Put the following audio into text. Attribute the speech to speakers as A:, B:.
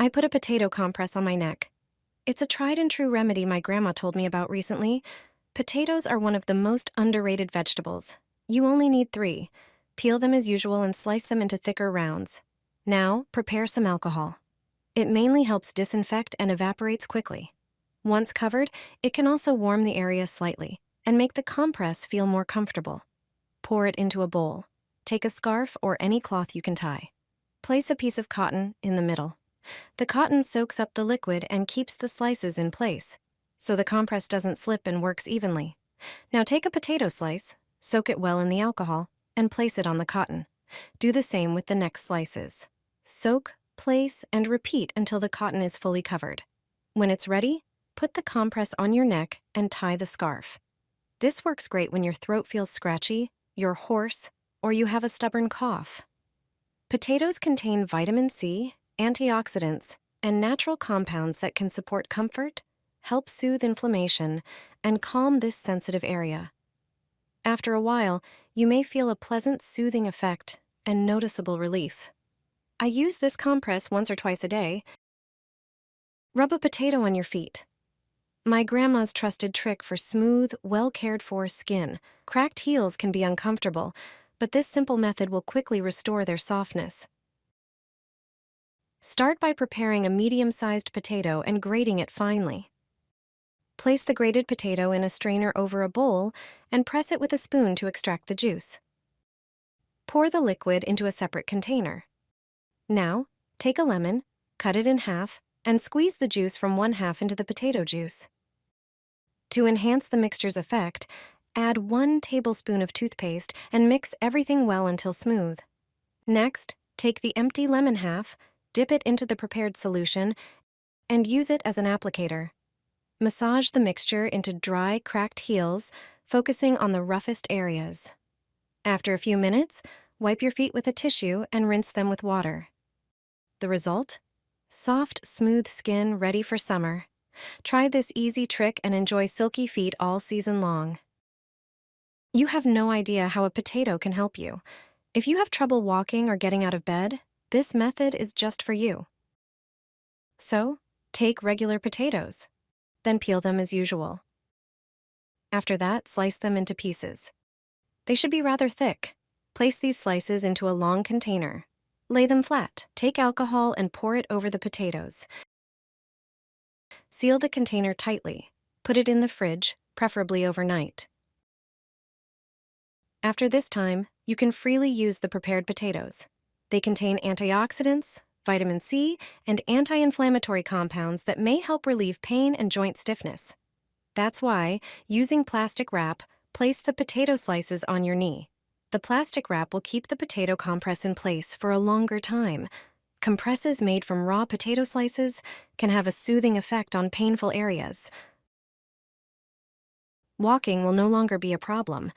A: I put a potato compress on my neck. It's a tried-and-true remedy my grandma told me about recently. Potatoes are one of the most underrated vegetables. You only need 3. Peel them as usual and slice them into thicker rounds. Now, prepare some alcohol. It mainly helps disinfect and evaporates quickly. Once covered, it can also warm the area slightly and make the compress feel more comfortable. Pour it into a bowl. Take a scarf or any cloth you can tie. Place a piece of cotton in the middle. The cotton soaks up the liquid and keeps the slices in place, so the compress doesn't slip and works evenly. Now take a potato slice, soak it well in the alcohol, and place it on the cotton. Do the same with the next slices. Soak, place, and repeat until the cotton is fully covered. When it's ready, put the compress on your neck and tie the scarf. This works great when your throat feels scratchy, you're hoarse, or you have a stubborn cough. Potatoes contain vitamin C, antioxidants, and natural compounds that can support comfort, help soothe inflammation, and calm this sensitive area. After a while, you may feel a pleasant soothing effect and noticeable relief. I use this compress once or twice a day. Rub a potato on your feet. My grandma's trusted trick for smooth, well-cared-for skin. Cracked heels can be uncomfortable, but this simple method will quickly restore their softness. Start by preparing a medium-sized potato and grating it finely. Place the grated potato in a strainer over a bowl and press it with a spoon to extract the juice. Pour the liquid into a separate container. Now, take a lemon, cut it in half, and squeeze the juice from 1/2 into the potato juice. To enhance the mixture's effect, add 1 tablespoon of toothpaste and mix everything well until smooth. Next, take the empty lemon half, dip it into the prepared solution, and use it as an applicator. Massage the mixture into dry, cracked heels, focusing on the roughest areas. After a few minutes, wipe your feet with a tissue and rinse them with water. The result? Soft, smooth skin ready for summer. Try this easy trick and enjoy silky feet all season long. You have no idea how a potato can help you. If you have trouble walking or getting out of bed, this method is just for you. So, take regular potatoes, then peel them as usual. After that, slice them into pieces. They should be rather thick. Place these slices into a long container. Lay them flat. Take alcohol and pour it over the potatoes. Seal the container tightly. Put it in the fridge, preferably overnight. After this time, you can freely use the prepared potatoes. They contain antioxidants, vitamin C, and anti-inflammatory compounds that may help relieve pain and joint stiffness. That's why, using plastic wrap, place the potato slices on your knee. The plastic wrap will keep the potato compress in place for a longer time. Compresses made from raw potato slices can have a soothing effect on painful areas. Walking will no longer be a problem.